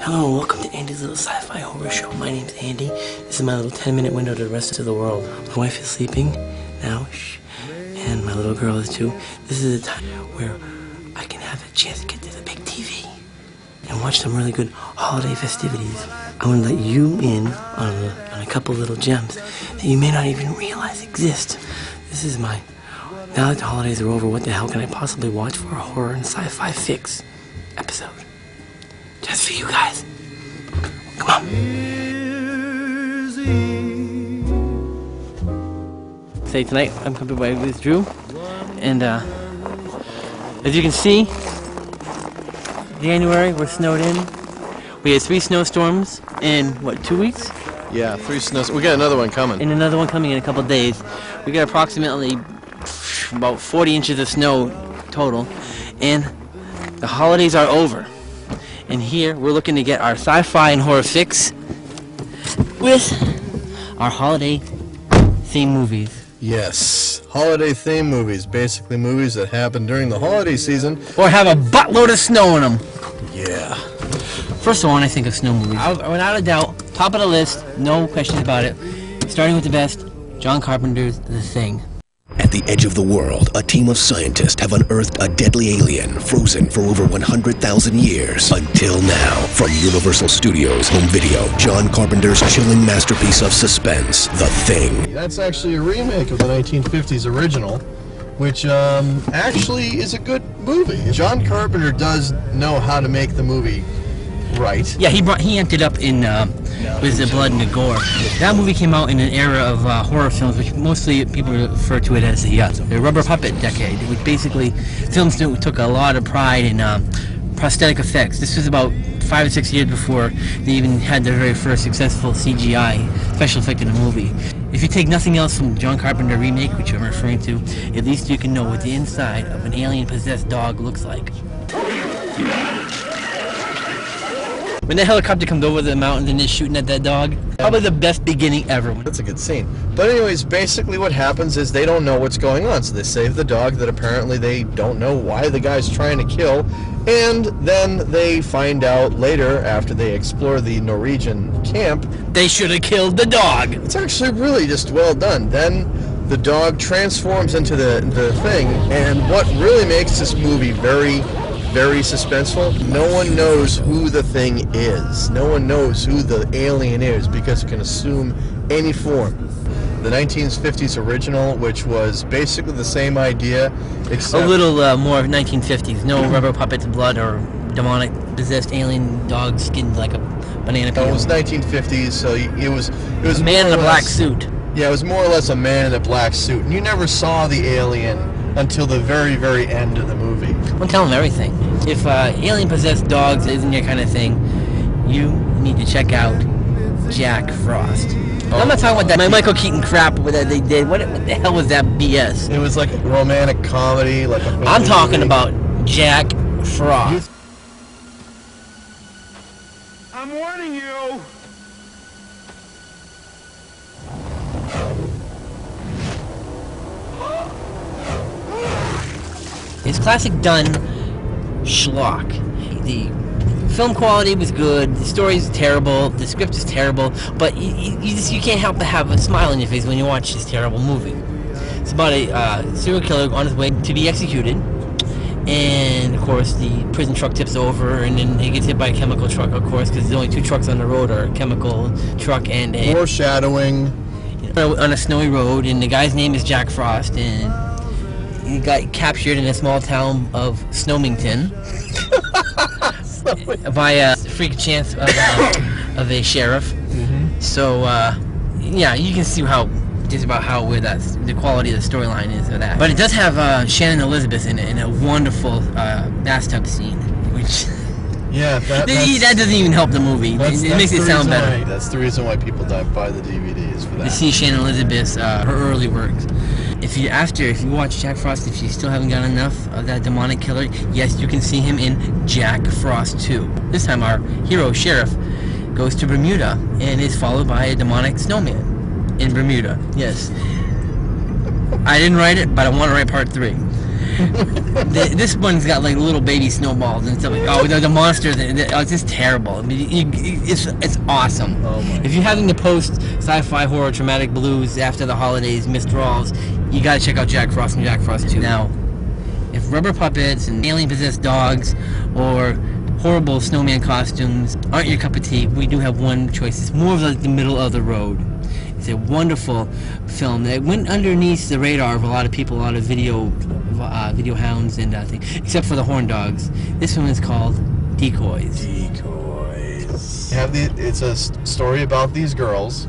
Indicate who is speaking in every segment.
Speaker 1: Hello and welcome to Andy's Little Sci-Fi Horror Show. My name's Andy. This is my little 10-minute window to the rest of the world. My wife is sleeping now, shh, and my little girl is too. This is a time where I can have a chance to get to the big TV and watch some really good holiday festivities. I want to let you in on a couple little gems that you may not even realize exist. This is my, now that the holidays are over, what the hell can I possibly watch for a horror and sci-fi fix episode? Just for you guys. Come on. Say tonight, I'm coming by with Drew, and as you can see, January, we're snowed in. We had 3 snowstorms in, what, 2 weeks?
Speaker 2: Yeah, 3 snows. We got another one coming.
Speaker 1: And another one coming in a couple of days. We got approximately about 40 inches of snow total, and the holidays are over. And here we're looking to get our sci-fi and horror fix with our holiday theme movies.
Speaker 2: Yes, holiday theme movies, basically movies that happen during the holiday season.
Speaker 1: Or have a buttload of snow in them.
Speaker 2: Yeah.
Speaker 1: First of all, when I think of snow movies, without a doubt, top of the list, no questions about it. Starting with the best, John Carpenter's The Thing.
Speaker 3: At the edge of the world, a team of scientists have unearthed a deadly alien frozen for over 100,000 years. Until now, from Universal Studios Home Video, John Carpenter's chilling masterpiece of suspense, The Thing.
Speaker 2: That's actually a remake of the 1950s original, which actually is a good movie. John Carpenter does know how to make the movie right.
Speaker 1: Yeah, he ended up in with the blood and the gore. That movie came out in an era of horror films, which mostly people refer to it as the rubber puppet decade, which basically films took a lot of pride in prosthetic effects. This was about 5 or 6 years before they even had their very first successful CGI special effect in a movie. If you take nothing else from John Carpenter remake, which I'm referring to, at least you can know what the inside of an alien-possessed dog looks like. When the helicopter comes over the mountains and is shooting at that dog, probably the best beginning ever.
Speaker 2: That's a good scene. But anyways, basically what happens is they don't know what's going on, so they save the dog that apparently they don't know why the guy's trying to kill, and then they find out later, after they explore the Norwegian camp,
Speaker 1: they should have killed the dog.
Speaker 2: It's actually really just well done. Then the dog transforms into the thing, and what really makes this movie very suspenseful, no one knows who the thing is. No one knows who the alien is because it can assume any form. The 1950s original, which was basically the same idea, except
Speaker 1: a little more 1950s. No rubber puppets, blood, or demonic possessed alien dog skinned like a banana peel.
Speaker 2: It was 1950s, so it was
Speaker 1: a man in a black suit.
Speaker 2: Yeah, it was more or less a man in a black suit, and you never saw the alien until the very, very end of the movie.
Speaker 1: I'm telling them everything. If alien-possessed dogs isn't your kind of thing, you need to check out Jack Frost. Oh. I'm not talking about that Michael Keaton crap that they did. What the hell was that BS?
Speaker 2: It was like a romantic comedy, like a
Speaker 1: I'm talking about Jack Frost.
Speaker 4: I'm warning you!
Speaker 1: It's classic Dunn schlock. The film quality was good, the story's terrible, the script is terrible, but you can't help but have a smile on your face when you watch this terrible movie. It's about a serial killer on his way to be executed, and of course the prison truck tips over, and then he gets hit by a chemical truck, of course, because there's only 2 trucks on the road, or a chemical truck and a...
Speaker 2: Foreshadowing.
Speaker 1: On a snowy road, and the guy's name is Jack Frost, and he got captured in a small town of Snowmington by a freak chance of a sheriff. Mm-hmm. So yeah, you can see just about how weird the quality of the storyline is of that. But it does have Shannon Elizabeth in it, in a wonderful bathtub scene, which
Speaker 2: yeah, that
Speaker 1: doesn't even help the movie. It makes it sound better.
Speaker 2: That's the reason why people buy the DVDs for that.
Speaker 1: To see Shannon Elizabeth's her early works. If you watch Jack Frost, if you still haven't got enough of that demonic killer, yes, you can see him in Jack Frost 2. This time our hero, Sheriff, goes to Bermuda and is followed by a demonic snowman in Bermuda. Yes. I didn't write it, but I want to write part 3. This one's got like little baby snowballs and stuff. Like, oh, the monsters. Oh, it's just terrible. I mean, it's awesome.
Speaker 2: Oh my
Speaker 1: if you're having to post sci-fi horror traumatic blues after the holidays, withdrawals, you gotta check out Jack Frost and Jack Frost 2. Now, if rubber puppets and alien-possessed dogs or horrible snowman costumes aren't your cup of tea, we do have one choice. It's more of like the middle of the road. It's a wonderful film that went underneath the radar of a lot of people, a lot of video hounds and things, except for the horn dogs. This one is called Decoys.
Speaker 2: Decoys. It's a story about these girls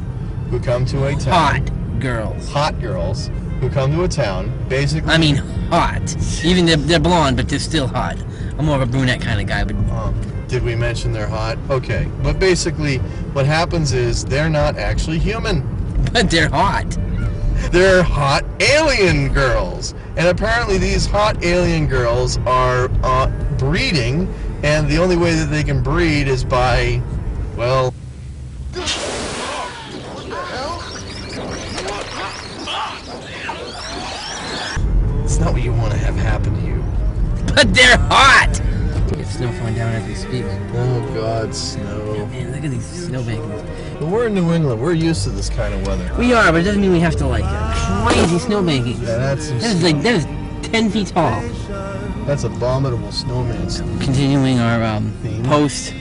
Speaker 2: who come to a town.
Speaker 1: Hot girls.
Speaker 2: Hot girls who come to a town, basically.
Speaker 1: I mean, hot. Even they're blonde, but they're still hot. I'm more of a brunette kind of guy, but...
Speaker 2: Did we mention they're hot? Okay. But basically, what happens is they're not actually human.
Speaker 1: But they're hot.
Speaker 2: They're hot alien girls. And apparently these hot alien girls are breeding, and the only way that they can breed is by, well... It's not what you want to have happen to you.
Speaker 1: But they're hot! It's snow falling down as we speak.
Speaker 2: Oh God, snow.
Speaker 1: Man, look at these snowbanks.
Speaker 2: But we're in New England. We're used to this kind of weather.
Speaker 1: We are, but it doesn't mean we have to like it. Crazy snowbanking.
Speaker 2: Yeah, that
Speaker 1: is 10 feet tall.
Speaker 2: That's abominable snowman.
Speaker 1: Continuing our post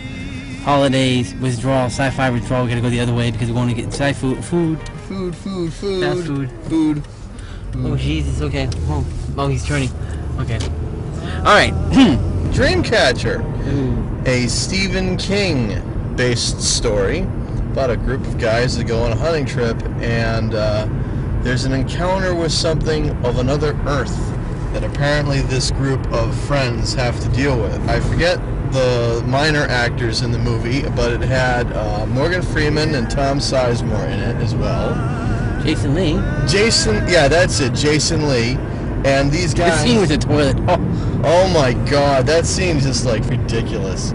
Speaker 1: holidays withdrawal, sci-fi withdrawal. We gotta go the other way because we're going to get fast food. Fast food. Oh Jesus, okay. Oh, he's turning. Okay. Alright.
Speaker 2: Dreamcatcher. A Stephen King based story about a group of guys that go on a hunting trip, and there's an encounter with something of another Earth that apparently this group of friends have to deal with. I forget the minor actors in the movie, but it had Morgan Freeman and Tom Sizemore in it as well.
Speaker 1: Jason Lee.
Speaker 2: Yeah, that's it, Jason Lee. And these guys...
Speaker 1: The scene with the toilet.
Speaker 2: Oh my God, that scene is just like ridiculous.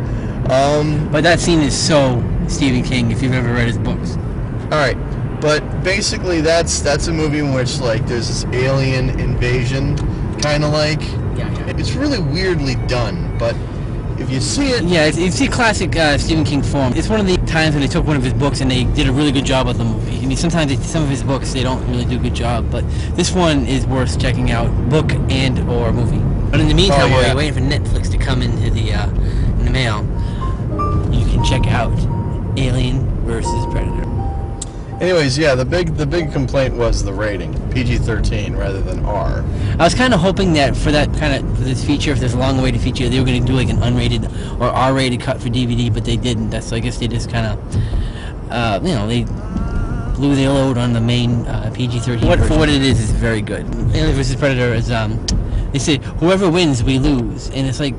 Speaker 1: But that scene is so Stephen King if you've ever read his books.
Speaker 2: Alright, but basically that's a movie in which like there's this alien invasion, kind of like.
Speaker 1: Yeah.
Speaker 2: It's really weirdly done, but if you see it...
Speaker 1: Yeah, it's a classic Stephen King form. It's one of the times when they took one of his books and they did a really good job with the movie. I mean, sometimes some of his books, they don't really do a good job, but this one is worth checking out, book and or movie. But in the meantime, while you're waiting for Netflix to come into the in the mail, you can check out Alien vs. Predator.
Speaker 2: Anyways, yeah, the big complaint was the rating, PG-13 rather than R.
Speaker 1: I was kind of hoping that for this feature, if there's a long-awaited feature, they were going to do like an unrated or R-rated cut for DVD, but they didn't. So I guess they just kind of, they blew their load on the main PG-13. For what it is very good. Alien vs. Predator is, they say whoever wins, we lose, and it's like,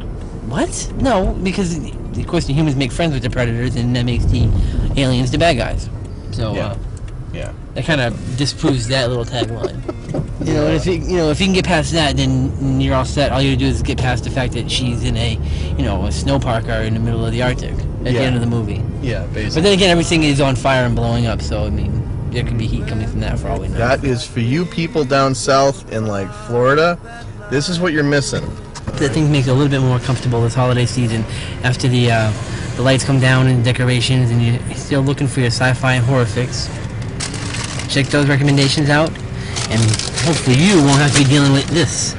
Speaker 1: what? No, because of course the humans make friends with the predators, and that makes the aliens the bad guys. So.
Speaker 2: Yeah.
Speaker 1: That kind of disproves that little tagline. If you can get past that, then you're all set. All you do is get past the fact that she's in a snow park or in the middle of the Arctic at the end of the movie.
Speaker 2: Yeah, basically.
Speaker 1: But then again, everything is on fire and blowing up, so I mean, there could be heat coming from that for all we know.
Speaker 2: That is for you people down south in like Florida. This is what you're missing.
Speaker 1: That things make it a little bit more comfortable this holiday season after the lights come down and decorations, and you're still looking for your sci-fi and horror fix. Check those recommendations out, and hopefully you won't have to be dealing with this.